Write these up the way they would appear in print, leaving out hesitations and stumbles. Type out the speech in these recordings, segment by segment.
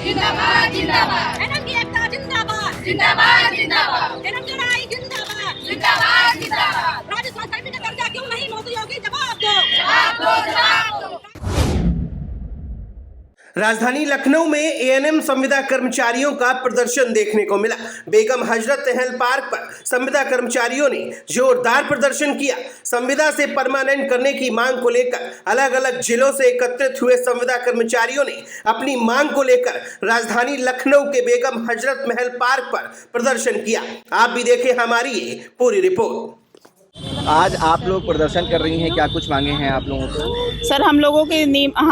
जिंदाबाद जिंदाबाद एनएम की एकता जिंदाबाद जिंदाबाद जिंदाबाद एनएम की लड़ाई जिंदाबाद जिंदाबाद जिंदाबाद राज्य स्वास्थ्य का दर्जा क्यों नहीं मोदी योगी जवाब दो जवाब दो जवाब दो। राजधानी लखनऊ में एएनएम संविदा कर्मचारियों का प्रदर्शन देखने को मिला। बेगम हजरत महल पार्क पर संविदा कर्मचारियों ने जोरदार प्रदर्शन किया। संविदा से परमानेंट करने की मांग को लेकर अलग अलग जिलों से एकत्रित हुए संविदा कर्मचारियों ने अपनी मांग को लेकर राजधानी लखनऊ के बेगम हजरत महल पार्क पर प्रदर्शन किया। आप भी देखें हमारी ये पूरी रिपोर्ट। आज आप लोग प्रदर्शन कर रही हैं, क्या कुछ मांगे हैं आप लोगों को? सर हम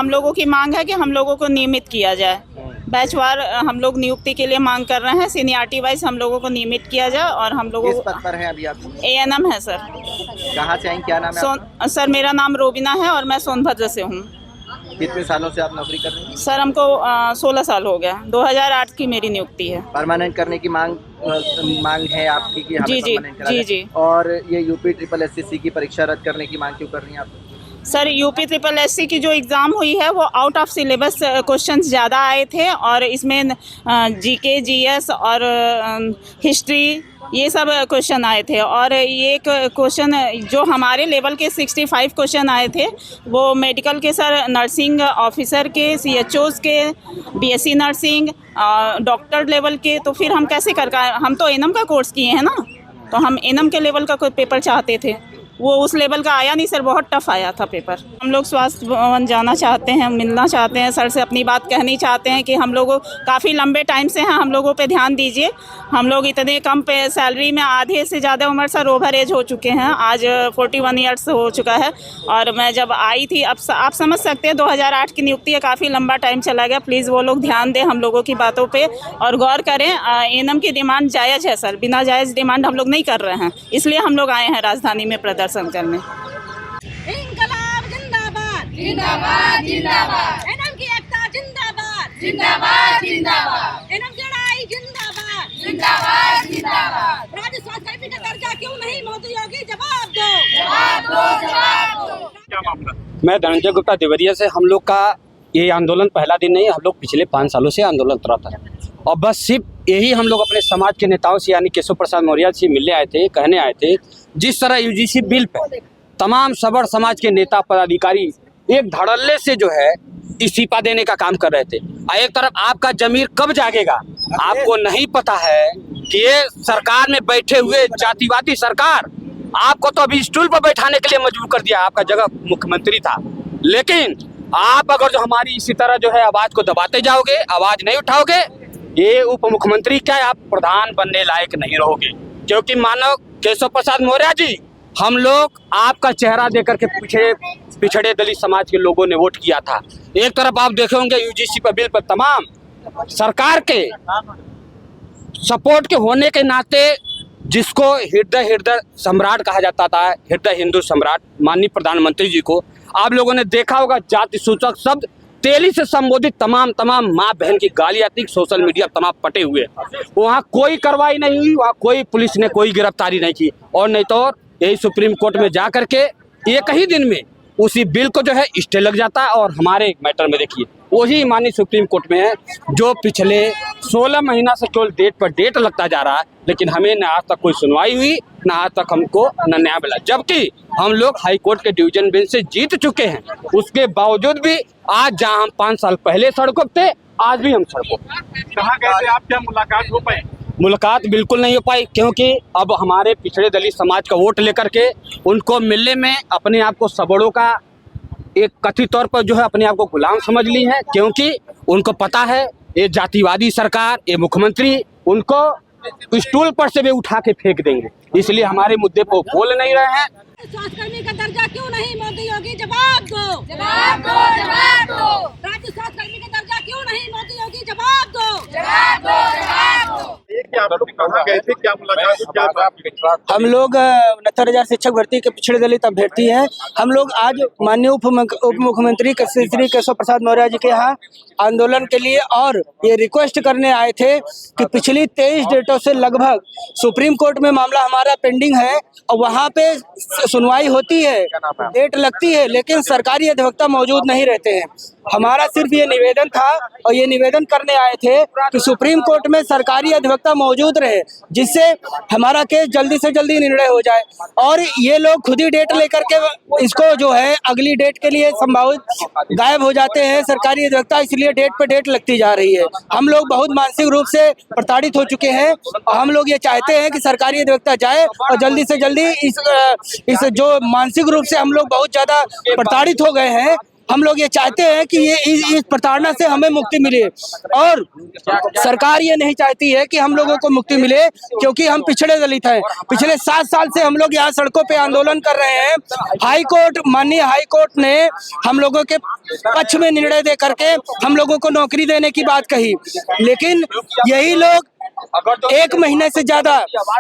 लोगों की मांग है कि हम लोगों को नियमित किया जाए। बैचवार हम लोग नियुक्ति के लिए मांग कर रहे हैं। सीनियरिटी वाइज हम लोगों को नियमित किया जाए और हम लोगों किस पद पर हैं अभी आप? एएनएम है सर। कहाँ से आई, क्या नाम है आपका? सर मेरा नाम रोबिना है और मैं सोनभद्र से हूँ। कितने सालों से आप नौकरी कर रही हैं? सर हमको 16 साल हो गया। 2008 की मेरी नियुक्ति है। परमानेंट करने की मांग है आपकी कि हमें जी जी परमानेंट करा जी जाए। जी। और ये यूपी ट्रिपल एसएससी की परीक्षा रद्द करने की मांग क्यों कर रही हैं आप? सर यूपी ट्रिपल एससी की जो एग्ज़ाम हुई है वो आउट ऑफ सिलेबस क्वेश्चंस ज़्यादा आए थे और इसमें जीके जीएस और हिस्ट्री ये सब क्वेश्चन आए थे और ये क्वेश्चन जो हमारे लेवल के 65 क्वेश्चन आए थे वो मेडिकल के सर, नर्सिंग ऑफिसर के, सीएचओज़ के, बीएससी नर्सिंग, डॉक्टर लेवल के। तो फिर हम कैसे हम तो एनएम का कोर्स किए हैं ना, तो हम एनएम के लेवल का कोई पेपर चाहते थे। वो उस लेवल का आया नहीं सर, बहुत टफ आया था पेपर। हम लोग स्वास्थ्य भवन जाना चाहते हैं, मिलना चाहते हैं, सर से अपनी बात कहनी चाहते हैं कि हम लोगों काफ़ी लंबे टाइम से हैं, हम लोगों पे ध्यान दीजिए। हम लोग इतने कम पे सैलरी में आधे से ज़्यादा उम्र सर ओवर एज हो चुके हैं। आज 41 ईयर्स हो चुका है और मैं जब आई थी, अब आप समझ सकते हैं 2008 की नियुक्ति है, काफ़ी लंबा टाइम चला गया। प्लीज़ वो लोग ध्यान दें हम लोगों की बातों पर और गौर करें। एनएम की डिमांड जायज़ है सर, बिना जायज़ डिमांड हम लोग नहीं कर रहे हैं, इसलिए हम लोग आए हैं राजधानी में प्रदर्शन करने। इंकलाब जिंदाबाद जिंदाबाद जिंदाबाद एनएम की एकता जिंदाबाद जिंदाबाद जिंदाबाद एनएम की लड़ाई जिंदाबाद जिंदाबाद जिंदाबाद राज्य स्वास्थ्य का दर्जा क्यों नहीं मोदी योगी जवाब दो जवाब दो जवाब दो। मैं धनंजय गुप्ता देवरिया से। हम लोग का ये आंदोलन पहला दिन नहीं, हम लोग पिछले 5 सालों से आंदोलन चलाता है और बस सिर्फ यही हम लोग अपने समाज के नेताओं से यानी केशव प्रसाद मौर्य से मिलने आए थे, कहने आए थे जिस तरह यूजीसी बिल पे तमाम सबर समाज के नेता पदाधिकारी एक धड़ल्ले से जो है इस्तीफा देने का काम कर रहे थे। और एक तरफ आपका जमीर कब जागेगा? आपको नहीं पता है कि ये सरकार में बैठे हुए जातिवादी सरकार आपको तो अभी स्टूल पर बैठाने के लिए मजबूर कर दिया। आपका जगह मुख्यमंत्री था, लेकिन आप अगर जो हमारी इसी तरह जो है आवाज को दबाते जाओगे, आवाज नहीं उठाओगे, ये उप मुख्यमंत्री क्या आप प्रधान बनने लायक नहीं रहोगे। क्योंकि मानो केशव प्रसाद मौर्य जी, हम लोग आपका चेहरा देकर के पिछड़े दलित समाज के लोगों ने वोट किया था। एक तरफ आप देखे होंगे यूजीसी पर बिल पर तमाम सरकार के सपोर्ट के होने के नाते जिसको हृदय सम्राट कहा जाता था, हृदय हिंदू सम्राट माननीय प्रधानमंत्री जी को आप लोगों ने देखा होगा जाति सूचक शब्द तेली से संबोधित तमाम माँ बहन की गाली आती, सोशल मीडिया तमाम पटे हुए। वहाँ कोई कार्रवाई नहीं हुई, वहाँ कोई पुलिस ने कोई गिरफ्तारी नहीं की और नहीं तो यही सुप्रीम कोर्ट में जा करके एक ही दिन में उसी बिल को जो है स्टे लग जाता है। और हमारे मैटर में देखिए वही माननीय सुप्रीम कोर्ट में है जो पिछले 16 महीना से केवल डेट पर डेट लगता जा रहा है, लेकिन हमें न आज तक कोई सुनवाई हुई, न आज तक हमको न न्याय मिला। जबकि हम लोग हाई कोर्ट के डिवीजन बेंच से जीत चुके हैं, उसके बावजूद भी आज जहां हम 5 साल पहले सड़कों थे, आज भी हम सड़कों। कहाँ गए थे आप? क्या मुलाकात हो पाई? मुलाकात बिल्कुल नहीं हो पाई, क्योंकि अब हमारे पिछड़े दलित समाज का वोट लेकर के उनको मिलने में अपने आप को सबड़ों का एक कथित तौर पर जो है अपने आप को गुलाम समझ ली है। क्योंकि उनको पता है ये जातिवादी सरकार, ये मुख्यमंत्री उनको स्टूल पर से भी उठा के फेंक देंगे, इसलिए हमारे मुद्दे पर बोल नहीं रहे हैं। स्वास्थ्यकर्मी का दर्जा क्यों नहीं मोदी योगी जवाब दो जवाब दो जवाब दो। राज्य स्वास्थ्यकर्मी का दर्जा क्यों नहीं मोदी योगी जवाब दो जवाब दो जवाब दो। ये क्या आप लोग कहाँ गए थे, क्या मुलाकात हुई, क्या बात हुई? हम लोग 69,000 शिक्षक भर्ती के पिछड़े दलित अभ्यर्थी हैं। हम लोग आज माननीय उप मुख्यमंत्री श्री केशव प्रसाद मौर्य जी के यहाँ आंदोलन के लिए और ये रिक्वेस्ट करने आए थे कि पिछली 23 डेटों से लगभग सुप्रीम कोर्ट में मामला हमारा पेंडिंग है और वहाँ पे सुनवाई होती है, डेट लगती है, लेकिन सरकारी अधिवक्ता मौजूद नहीं रहते हैं। हमारा सिर्फ ये निवेदन था और ये निवेदन करने आए थे कि सुप्रीम कोर्ट में सरकारी अधिवक्ता मौजूद रहे, जिससे हमारा केस जल्दी से जल्दी निर्णय हो जाए। और ये लोग खुद ही डेट लेकर के इसको जो है अगली डेट के लिए संभावित गायब हो जाते हैं सरकारी अधिवक्ता, इसलिए डेट पे डेट लगती जा रही है। हम लोग बहुत मानसिक रूप से प्रताड़ित हो चुके हैं और हम लोग ये चाहते हैं कि सरकारी अधिवक्ता जाए और जल्दी से जल्दी इस जो मानसिक रूप से हम लोग बहुत ज्यादा प्रताड़ित हो गए हैं, हम लोग ये चाहते हैं कि ये इस प्रताड़ना से हमें मुक्ति मिले। और सरकार ये नहीं चाहती है कि हम लोगों को मुक्ति मिले, क्योंकि हम पिछड़े दलित हैं। पिछले 7 साल से हम लोग यहाँ सड़कों पे आंदोलन कर रहे हैं। माननीय हाई कोर्ट ने हम लोगों के पक्ष में निर्णय दे करके हम लोगों को नौकरी देने की बात कही, लेकिन यही लोग 1 महीने से ज्यादा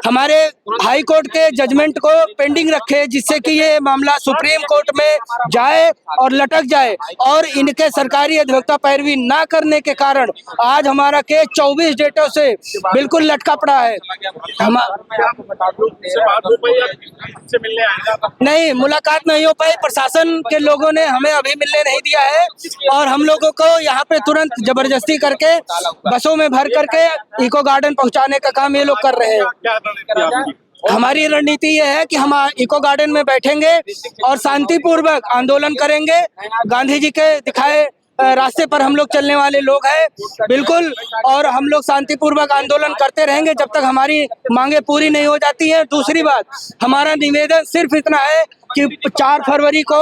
हमारे हाई कोर्ट के जजमेंट को पेंडिंग रखे, जिससे कि ये मामला सुप्रीम कोर्ट में जाए और लटक जाए। और इनके सरकारी अधिवक्ता पैरवी ना करने के कारण आज हमारा केस 24 डेटों से बिल्कुल लटका पड़ा है। नहीं, मुलाकात नहीं हो पाई। प्रशासन के लोगों ने हमें अभी मिलने नहीं दिया है और हम लोगों को यहाँ पे तुरंत जबरदस्ती करके बसों में भर करके इको गार्डन पहुंचाने का काम ये लोग कर रहे हैं। हमारी रणनीति ये है कि हम इको गार्डन में बैठेंगे और शांतिपूर्वक आंदोलन करेंगे। गांधी जी के दिखाए रास्ते पर हम लोग चलने वाले लोग हैं बिल्कुल, और हम लोग शांतिपूर्वक आंदोलन करते रहेंगे जब तक हमारी मांगे पूरी नहीं हो जाती है। दूसरी बात, हमारा निवेदन सिर्फ इतना है कि 4 फरवरी को,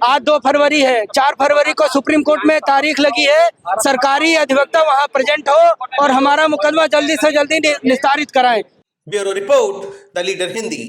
आज 2 फरवरी है, 4 फरवरी को सुप्रीम कोर्ट में तारीख लगी है, सरकारी अधिवक्ता वहां प्रेजेंट हो और हमारा मुकदमा जल्दी से जल्दी निस्तारित कराएं। Bureau report, the leader Hindi.